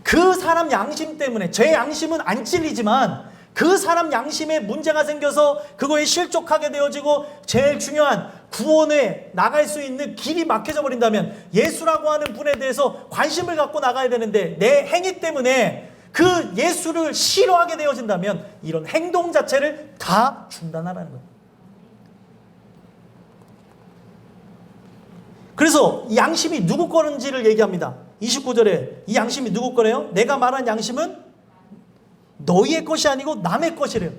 그 사람 양심 때문에, 제 양심은 안 찔리지만 그 사람 양심에 문제가 생겨서 그거에 실족하게 되어지고 제일 중요한 구원에 나갈 수 있는 길이 막혀져 버린다면, 예수라고 하는 분에 대해서 관심을 갖고 나가야 되는데 내 행위 때문에 그 예수를 싫어하게 되어진다면 이런 행동 자체를 다 중단하라는 거예요. 그래서 이 양심이 누구 거는지를 얘기합니다. 29절에 이 양심이 누구 거래요? 내가 말한 양심은 너희의 것이 아니고 남의 것이래요.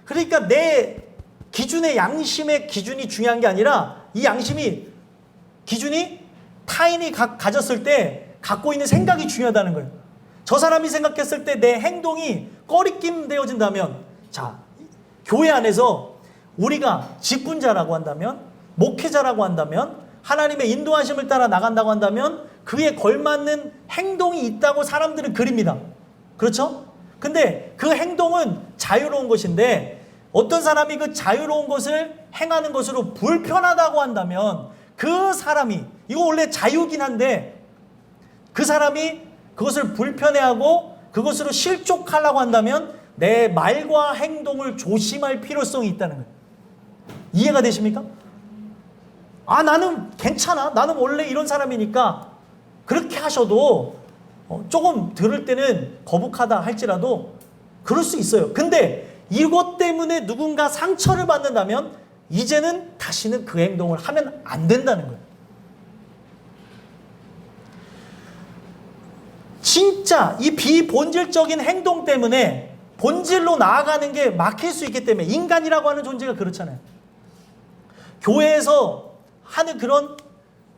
그러니까 내 기준의 양심의 기준이 중요한 게 아니라, 이 양심이 기준이 타인이 가졌을 때 갖고 있는 생각이 중요하다는 거예요. 저 사람이 생각했을 때 내 행동이 꺼리낌 되어진다면, 자, 교회 안에서 우리가 직분자라고 한다면, 목회자라고 한다면, 하나님의 인도하심을 따라 나간다고 한다면 그에 걸맞는 행동이 있다고 사람들은 그립니다. 그렇죠? 근데 그 행동은 자유로운 것인데, 어떤 사람이 그 자유로운 것을 행하는 것으로 불편하다고 한다면 그 사람이, 이거 원래 자유긴 한데 그 사람이 그것을 불편해하고 그것으로 실족하려고 한다면 내 말과 행동을 조심할 필요성이 있다는 거예요. 이해가 되십니까? 나는 괜찮아. 나는 원래 이런 사람이니까 그렇게 하셔도 조금 들을 때는 거북하다 할지라도 그럴 수 있어요. 근데 이것 때문에 누군가 상처를 받는다면 이제는 다시는 그 행동을 하면 안 된다는 거예요. 진짜 이 비본질적인 행동 때문에 본질로 나아가는 게 막힐 수 있기 때문에, 인간이라고 하는 존재가 그렇잖아요. 교회에서 하는 그런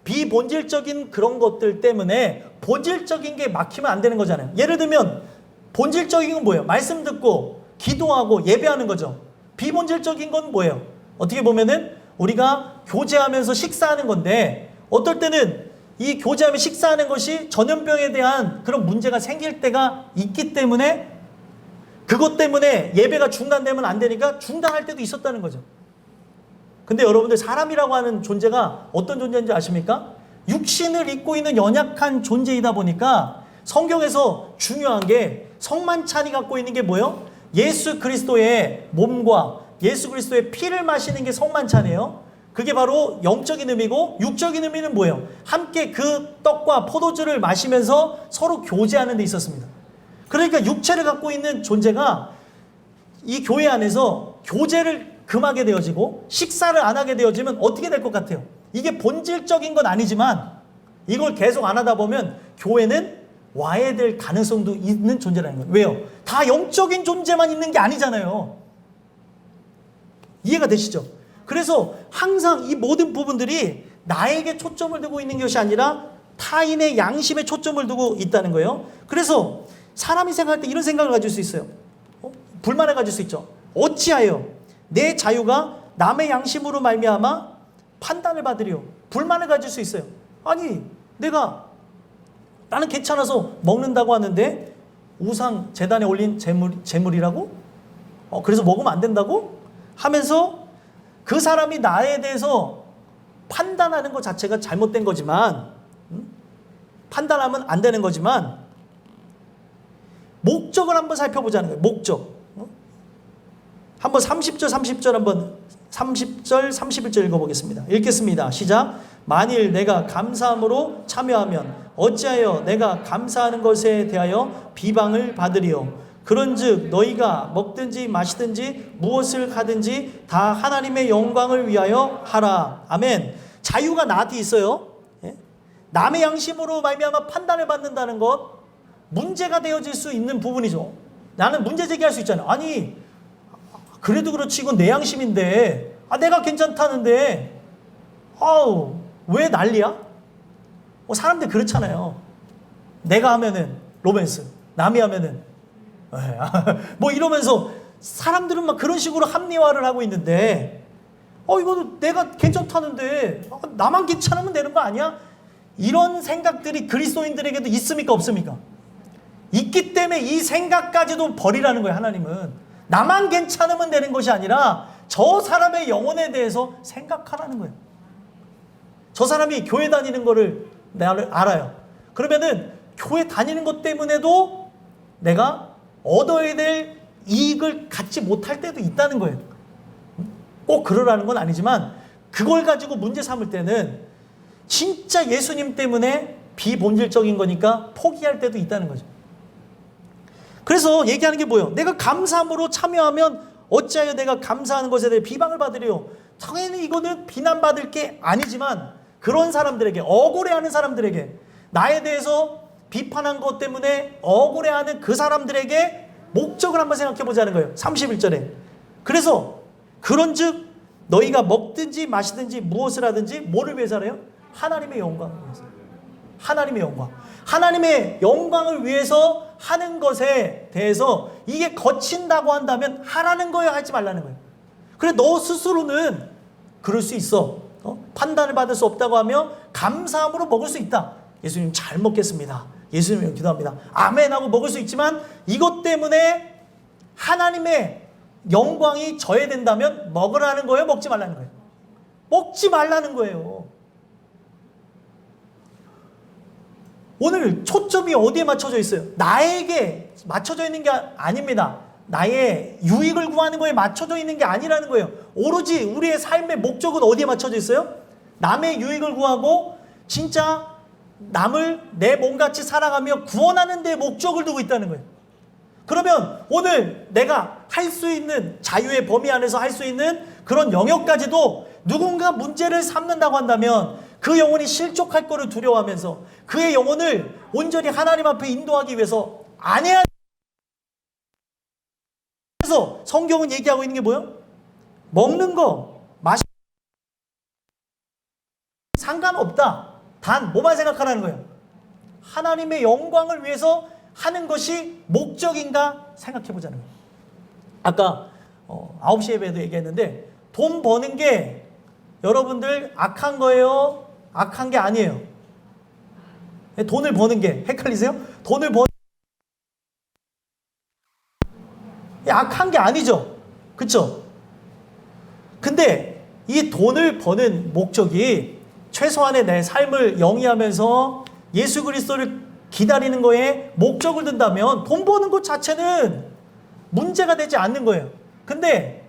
비본질적인 그런 것들 때문에 본질적인 게 막히면 안 되는 거잖아요. 예를 들면 본질적인 건 뭐예요? 말씀 듣고 기도하고 예배하는 거죠. 비본질적인 건 뭐예요? 어떻게 보면은 우리가 교제하면서 식사하는 건데, 어떨 때는 이 교제하며 식사하는 것이 전염병에 대한 그런 문제가 생길 때가 있기 때문에, 그것 때문에 예배가 중단되면 안 되니까 중단할 때도 있었다는 거죠. 근데 여러분들, 사람이라고 하는 존재가 어떤 존재인지 아십니까? 육신을 입고 있는 연약한 존재이다 보니까 성경에서 중요한 게, 성만찬이 갖고 있는 게 뭐예요? 예수 그리스도의 몸과 예수 그리스도의 피를 마시는 게 성만찬이에요. 그게 바로 영적인 의미고, 육적인 의미는 뭐예요? 함께 그 떡과 포도주를 마시면서 서로 교제하는 데 있었습니다. 그러니까 육체를 갖고 있는 존재가 이 교회 안에서 교제를 금하게 되어지고 식사를 안 하게 되어지면 어떻게 될 것 같아요? 이게 본질적인 건 아니지만 이걸 계속 안 하다 보면 교회는 와야 될 가능성도 있는 존재라는 거예요. 왜요? 다 영적인 존재만 있는 게 아니잖아요. 이해가 되시죠? 그래서 항상 이 모든 부분들이 나에게 초점을 두고 있는 것이 아니라 타인의 양심에 초점을 두고 있다는 거예요. 그래서 사람이 생각할 때 이런 생각을 가질 수 있어요. 불만을 가질 수 있죠. 어찌하여 내 자유가 남의 양심으로 말미암아 판단을 받으리요. 불만을 가질 수 있어요. 아니, 나는 괜찮아서 먹는다고 하는데 우상 제단에 올린 제물이라고? 그래서 먹으면 안 된다고? 하면서 그 사람이 나에 대해서 판단하는 것 자체가 잘못된 거지만, 판단하면 안 되는 거지만, 목적을 한번 살펴보자는 거예요. 목적. 한번 30절 한번 30절 31절 읽어보겠습니다. 읽겠습니다. 시작. 만일 내가 감사함으로 참여하면 어찌하여 내가 감사하는 것에 대하여 비방을 받으리요. 그런즉 너희가 먹든지 마시든지 무엇을 하든지 다 하나님의 영광을 위하여 하라. 아멘. 자유가 나한테 있어요. 남의 양심으로 말미암아 판단을 받는다는 것, 문제가 되어질 수 있는 부분이죠. 나는 문제 제기할 수 있잖아요. 아니 그래도 그렇지 이건 내 양심인데, 내가 괜찮다는데 왜 난리야? 사람들 그렇잖아요. 내가 하면은 로맨스, 남이 하면은 뭐 이러면서 사람들은 막 그런 식으로 합리화를 하고 있는데, 이거는 내가 괜찮다는데 나만 괜찮으면 되는 거 아니야? 이런 생각들이 그리스도인들에게도 있습니까 없습니까? 있기 때문에 이 생각까지도 버리라는 거예요. 하나님은 나만 괜찮으면 되는 것이 아니라 저 사람의 영혼에 대해서 생각하라는 거예요. 저 사람이 교회 다니는 거를 내가 알아요. 그러면은 교회 다니는 것 때문에도 내가 얻어야 될 이익을 갖지 못할 때도 있다는 거예요. 꼭 그러라는 건 아니지만 그걸 가지고 문제 삼을 때는 진짜 예수님 때문에 비본질적인 거니까 포기할 때도 있다는 거죠. 그래서 얘기하는 게 뭐예요? 내가 감사함으로 참여하면 어찌하여 내가 감사하는 것에 대해 비방을 받으리요. 당연히 이거는 비난받을 게 아니지만 그런 사람들에게, 억울해하는 사람들에게, 나에 대해서 비판한 것 때문에 억울해하는 그 사람들에게 목적을 한번 생각해 보자는 거예요. 31절에. 그래서 그런즉 너희가 먹든지 마시든지 무엇을 하든지 뭐를 위해서 하래요? 하나님의 영광을 위해서. 하나님의 영광. 하나님의 영광을 위해서 하는 것에 대해서 이게 거친다고 한다면 하라는 거예요, 하지 말라는 거예요. 그래, 너 스스로는 그럴 수 있어. 판단을 받을 수 없다고 하며 감사함으로 먹을 수 있다. 예수님 잘 먹겠습니다. 예수님 기도합니다. 아멘 하고 먹을 수 있지만 이것 때문에 하나님의 영광이 저해된다면 먹으라는 거예요, 먹지 말라는 거예요? 먹지 말라는 거예요. 오늘 초점이 어디에 맞춰져 있어요? 나에게 맞춰져 있는 게 아닙니다. 나의 유익을 구하는 거에 맞춰져 있는 게 아니라는 거예요. 오로지 우리의 삶의 목적은 어디에 맞춰져 있어요? 남의 유익을 구하고 진짜 남을 내 몸같이 살아가며 구원하는 데 목적을 두고 있다는 거예요. 그러면 오늘 내가 할 수 있는, 자유의 범위 안에서 할 수 있는 그런 영역까지도 누군가 문제를 삼는다고 한다면 그 영혼이 실족할 거를 두려워하면서 그의 영혼을 온전히 하나님 앞에 인도하기 위해서 안 해야. 그래서 성경은 얘기하고 있는 게 뭐예요? 먹는 거, 마시는 거 상관없다. 단 뭐만 생각하라는 거예요? 하나님의 영광을 위해서 하는 것이 목적인가 생각해보자는 거예요. 아까 9시 예배에도 얘기했는데 돈 버는 게 여러분들 악한 거예요? 악한 게 아니에요. 돈을 버는 게 헷갈리세요? 돈을 버는 게 악한 게 아니죠. 그쵸? 근데 이 돈을 버는 목적이 최소한의 내 삶을 영위하면서 예수 그리스도를 기다리는 거에 목적을 둔다면 돈 버는 것 자체는 문제가 되지 않는 거예요. 근데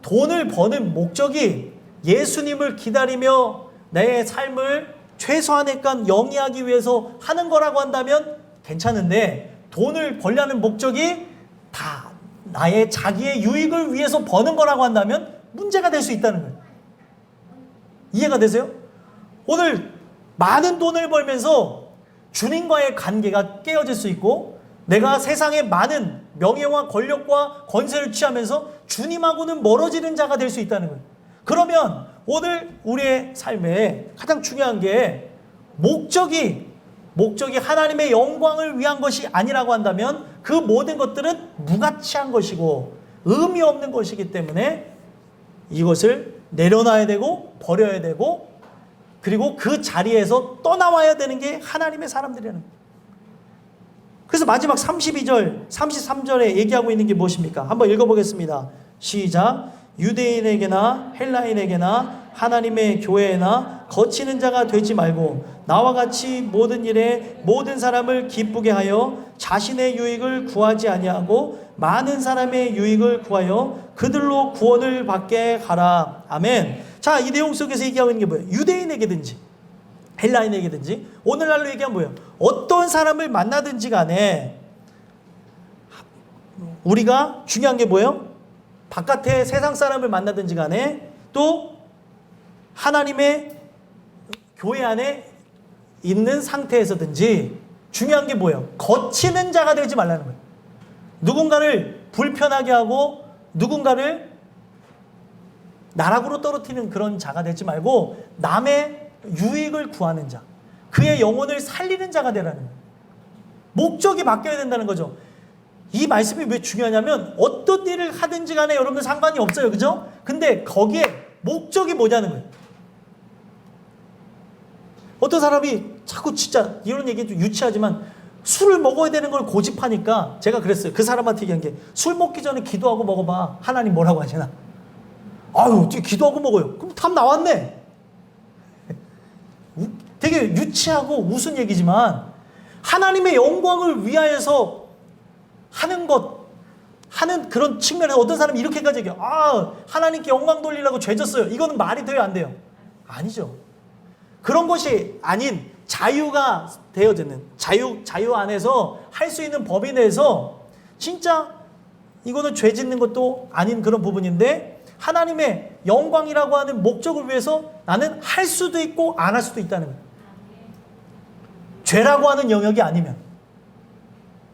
돈을 버는 목적이 예수님을 기다리며 내 삶을 최소한의 건 영위하기 위해서 하는 거라고 한다면 괜찮은데, 돈을 벌려는 목적이 다 나의 자기의 유익을 위해서 버는 거라고 한다면 문제가 될 수 있다는 거예요. 이해가 되세요? 오늘 많은 돈을 벌면서 주님과의 관계가 깨어질 수 있고, 내가 세상의 많은 명예와 권력과 권세를 취하면서 주님하고는 멀어지는 자가 될 수 있다는 거예요. 그러면 오늘 우리의 삶에 가장 중요한 게 목적이 하나님의 영광을 위한 것이 아니라고 한다면 그 모든 것들은 무가치한 것이고 의미 없는 것이기 때문에 이것을 내려놔야 되고 버려야 되고, 그리고 그 자리에서 떠나와야 되는 게 하나님의 사람들이라는 거예요. 그래서 마지막 32절, 33절에 얘기하고 있는 게 무엇입니까? 한번 읽어보겠습니다. 시작. 유대인에게나 헬라인에게나 하나님의 교회나 거치는 자가 되지 말고 나와 같이 모든 일에 모든 사람을 기쁘게 하여 자신의 유익을 구하지 아니하고 많은 사람의 유익을 구하여 그들로 구원을 받게 하라. 아멘. 자, 이 내용 속에서 얘기하고 있는 게 뭐예요? 유대인에게든지 헬라인에게든지 오늘날로 얘기하면 뭐예요? 어떤 사람을 만나든지 간에 우리가 중요한 게 뭐예요? 바깥에 세상 사람을 만나든지 간에 또 하나님의 교회 안에 있는 상태에서든지 중요한 게 뭐예요? 거치는 자가 되지 말라는 거예요. 누군가를 불편하게 하고 누군가를 나락으로 떨어뜨리는 그런 자가 되지 말고 남의 유익을 구하는 자, 그의 영혼을 살리는 자가 되라는 거예요. 목적이 바뀌어야 된다는 거죠. 이 말씀이 왜 중요하냐면 어떤 일을 하든지 간에 여러분들 상관이 없어요. 그죠? 근데 거기에 목적이 뭐냐는 거예요. 어떤 사람이 자꾸 진짜 이런 얘기 좀 유치하지만 술을 먹어야 되는 걸 고집하니까 제가 그랬어요. 그 사람한테 얘기한 게 술 먹기 전에 기도하고 먹어봐. 하나님 뭐라고 하시나? 아유, 기도하고 먹어요. 그럼 답 나왔네. 되게 유치하고 웃은 얘기지만 하나님의 영광을 위하여서 하는 것, 하는 그런 측면에서 어떤 사람이 이렇게까지 얘기해요. 아, 하나님께 영광 돌리려고 죄졌어요. 이거는 말이 돼요, 안 돼요? 아니죠. 그런 것이 아닌 자유가 되어지는 자유 안에서 할 수 있는 범위 내에서 진짜 이거는 죄 짓는 것도 아닌 그런 부분인데 하나님의 영광이라고 하는 목적을 위해서 나는 할 수도 있고 안 할 수도 있다는 거예요. 죄라고 하는 영역이 아니면.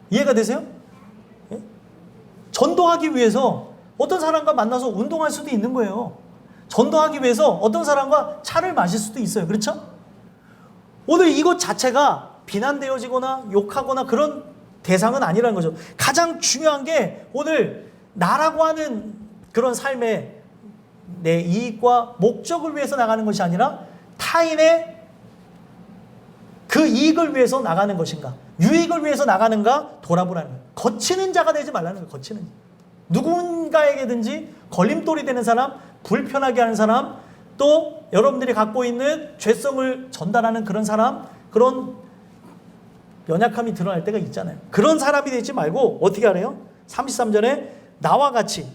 이해가 되세요? 예? 전도하기 위해서 어떤 사람과 만나서 운동할 수도 있는 거예요. 전도하기 위해서 어떤 사람과 차를 마실 수도 있어요. 그렇죠? 오늘 이것 자체가 비난되어지거나 욕하거나 그런 대상은 아니라는 거죠. 가장 중요한 게 오늘 나라고 하는 그런 삶의 내 이익과 목적을 위해서 나가는 것이 아니라 타인의 그 이익을 위해서 나가는 것인가, 유익을 위해서 나가는가 돌아보라는 거예요. 거치는 자가 되지 말라는 거예요. 거치는 자. 누군가에게든지 걸림돌이 되는 사람, 불편하게 하는 사람, 또 여러분들이 갖고 있는 죄성을 전달하는 그런 사람, 그런 연약함이 드러날 때가 있잖아요. 그런 사람이 되지 말고 어떻게 하래요? 33절에 나와 같이,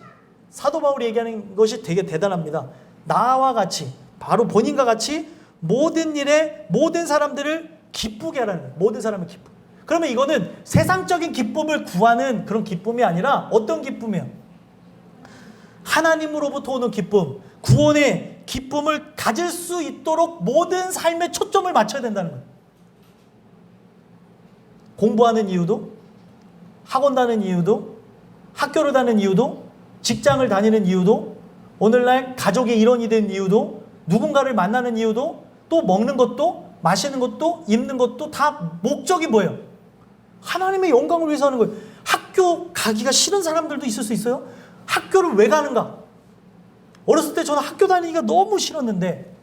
사도 바울이 얘기하는 것이 되게 대단합니다. 나와 같이, 바로 본인과 같이 모든 일에 모든 사람들을 기쁘게 하라는 거예요. 모든 사람을 기쁘게. 그러면 이거는 세상적인 기쁨을 구하는 그런 기쁨이 아니라 어떤 기쁨이에요? 하나님으로부터 오는 기쁨, 구원의 기쁨을 가질 수 있도록 모든 삶에 초점을 맞춰야 된다는 거예요. 공부하는 이유도, 학원 다니는 이유도, 학교를 다니는 이유도, 직장을 다니는 이유도, 오늘날 가족의 일원이 된 이유도, 누군가를 만나는 이유도, 또 먹는 것도, 마시는 것도, 입는 것도 다 목적이 뭐예요? 하나님의 영광을 위해서 하는 거예요. 학교 가기가 싫은 사람들도 있을 수 있어요. 학교를 왜 가는가? 어렸을 때 저는 학교 다니기가 너무 싫었는데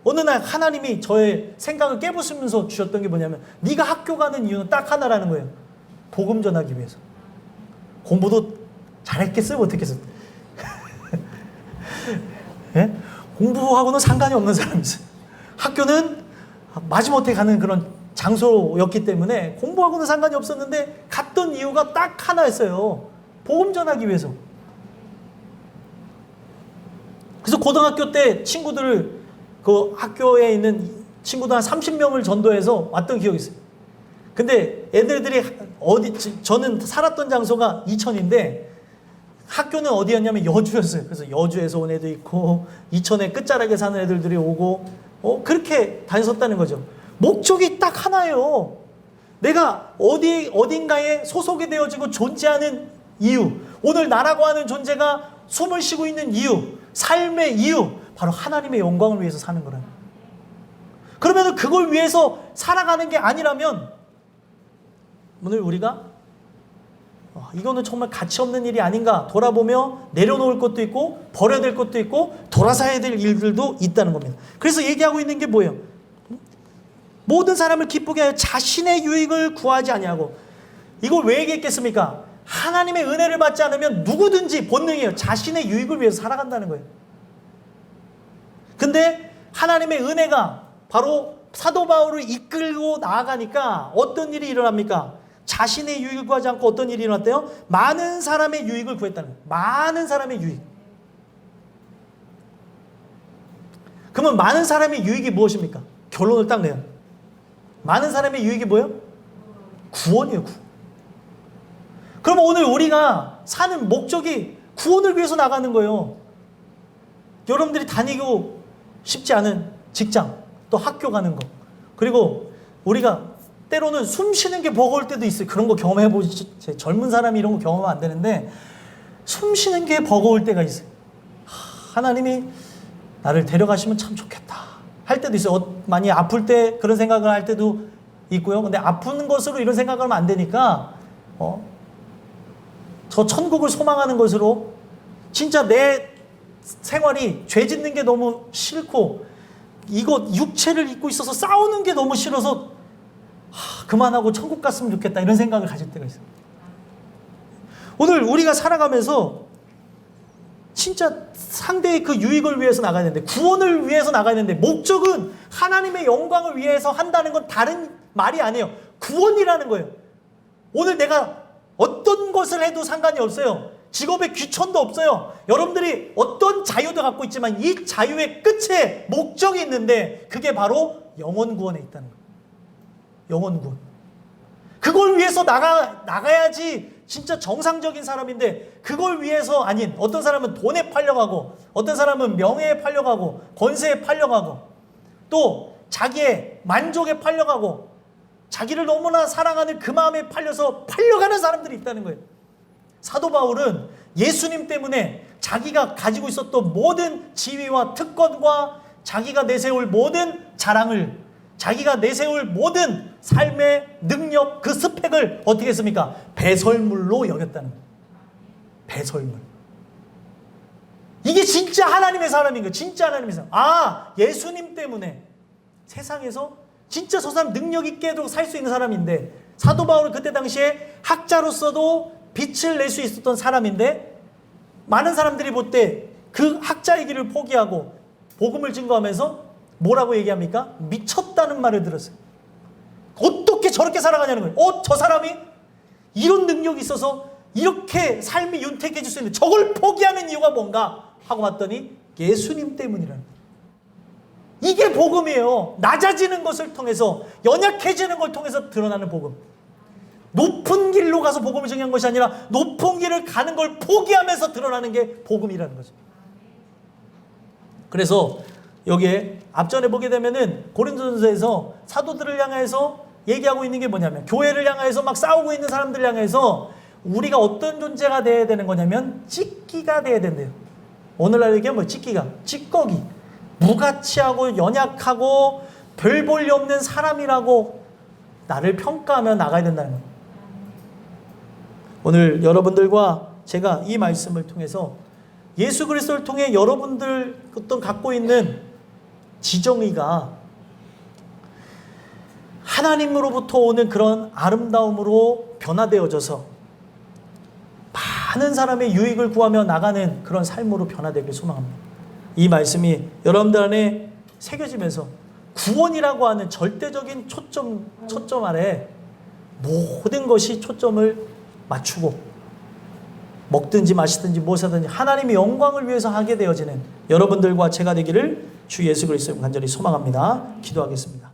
어느 날 하나님이 저의 생각을 깨부수면서 주셨던 게 뭐냐면 네가 학교 가는 이유는 딱 하나라는 거예요. 복음 전하기 위해서. 공부도 잘했겠어요? 못했겠어요? 예? 공부하고는 상관이 없는 사람이 있어요. 학교는 마지못해 가는 그런 장소였기 때문에 공부하고는 상관이 없었는데 갔던 이유가 딱 하나였어요. 복음 전하기 위해서. 그래서 고등학교 때 친구들을 그 학교에 있는 친구들 한 30명을 전도해서 왔던 기억이 있어요. 근데 애들이 저는 살았던 장소가 이천인데 학교는 어디였냐면 여주였어요. 그래서 여주에서 온 애도 있고 이천의 끝자락에 사는 애들이 오고 그렇게 다녔었다는 거죠. 목적이 딱 하나예요. 내가 어딘가에 소속이 되어지고 존재하는 이유, 오늘 나라고 하는 존재가 숨을 쉬고 있는 이유, 삶의 이유, 바로 하나님의 영광을 위해서 사는 거라는 거예요. 그러면 그걸 위해서 살아가는 게 아니라면 오늘 우리가 이거는 정말 가치 없는 일이 아닌가 돌아보며 내려놓을 것도 있고 버려야 될 것도 있고 돌아서야 될 일들도 있다는 겁니다. 그래서 얘기하고 있는 게 뭐예요? 모든 사람을 기쁘게 하여 자신의 유익을 구하지 아니하고. 이걸 왜 얘기했겠습니까? 하나님의 은혜를 받지 않으면 누구든지 본능이에요. 자신의 유익을 위해서 살아간다는 거예요. 근데 하나님의 은혜가 바로 사도 바울을 이끌고 나아가니까 어떤 일이 일어납니까? 자신의 유익을 구하지 않고 어떤 일이 일어났대요? 많은 사람의 유익을 구했다는 거예요. 많은 사람의 유익. 그러면 많은 사람의 유익이 무엇입니까? 결론을 딱 내요. 많은 사람의 유익이 뭐예요? 구원이에요, 구원. 그러면 오늘 우리가 사는 목적이 구원을 위해서 나가는 거예요. 여러분들이 다니고 싶지 않은 직장, 또 학교 가는 거. 그리고 우리가 때로는 숨 쉬는 게 버거울 때도 있어요. 그런 거 경험해보지. 젊은 사람이 이런 거 경험하면 안 되는데 숨 쉬는 게 버거울 때가 있어요. 하나님이 나를 데려가시면 참 좋겠다 할 때도 있어요. 많이 아플 때 그런 생각을 할 때도 있고요. 근데 아픈 것으로 이런 생각을 하면 안 되니까 저 천국을 소망하는 것으로 진짜 내 생활이 죄 짓는 게 너무 싫고 이거 육체를 입고 있어서 싸우는 게 너무 싫어서 그만하고 천국 갔으면 좋겠다 이런 생각을 가질 때가 있어요. 오늘 우리가 살아가면서 진짜 상대의 그 유익을 위해서 나가야 되는데 구원을 위해서 나가야 되는데 목적은 하나님의 영광을 위해서 한다는 건 다른 말이 아니에요. 구원이라는 거예요. 오늘 내가 어떤 것을 해도 상관이 없어요. 직업에 귀천도 없어요. 여러분들이 어떤 자유도 갖고 있지만 이 자유의 끝에 목적이 있는데 그게 바로 영혼 구원에 있다는 거예요. 영혼 구원. 그걸 위해서 나가야지 진짜 정상적인 사람인데 그걸 위해서 아닌 어떤 사람은 돈에 팔려가고 어떤 사람은 명예에 팔려가고 권세에 팔려가고 또 자기의 만족에 팔려가고 자기를 너무나 사랑하는 그 마음에 팔려서 팔려가는 사람들이 있다는 거예요. 사도 바울은 예수님 때문에 자기가 가지고 있었던 모든 지위와 특권과 자기가 내세울 모든 자랑을 자기가 내세울 모든 삶의 능력 그 스펙을 어떻게 했습니까? 배설물로 여겼다는 거예요. 배설물. 이게 진짜 하나님의 사람인 거예요. 진짜 하나님의 사람. 예수님 때문에 세상에서 진짜 저 사람 능력 있게도 살 수 있는 사람인데 사도 바울은 그때 당시에 학자로서도 빛을 낼 수 있었던 사람인데 많은 사람들이 볼 때 그 학자의 길을 포기하고 복음을 증거하면서 뭐라고 얘기합니까? 미쳤다는 말을 들었어요. 어떻게 저렇게 살아가냐는 거예요. 저 사람이 이런 능력이 있어서 이렇게 삶이 윤택해질 수 있는데 저걸 포기하는 이유가 뭔가 하고 봤더니 예수님 때문이라는 거예요. 이게 복음이에요. 낮아지는 것을 통해서 연약해지는 걸 통해서 드러나는 복음. 높은 길로 가서 복음을 증거한 것이 아니라 높은 길을 가는 걸 포기하면서 드러나는 게 복음이라는 거죠. 그래서 여기에 앞전에 보게 되면은 고린도전서에서 사도들을 향해서 얘기하고 있는 게 뭐냐면 교회를 향해서 막 싸우고 있는 사람들을 향해서 우리가 어떤 존재가 돼야 되는 거냐면 찌끼가 돼야 된대요. 오늘날 얘기하면 뭐 찌끼가 찌꺼기 무가치하고 연약하고 별 볼일 없는 사람이라고 나를 평가하며 나가야 된다는 거예요. 오늘 여러분들과 제가 이 말씀을 통해서 예수 그리스도를 통해 여러분들 어떤 갖고 있는 지정의가 하나님으로부터 오는 그런 아름다움으로 변화되어져서 많은 사람의 유익을 구하며 나가는 그런 삶으로 변화되길 소망합니다. 이 말씀이 여러분들 안에 새겨지면서 구원이라고 하는 절대적인 초점 아래 모든 것이 초점을 맞추고 먹든지 마시든지 무엇하든지 하나님의 영광을 위해서 하게 되어지는 여러분들과 제가 되기를 주 예수 그리스도로 간절히 소망합니다. 기도하겠습니다.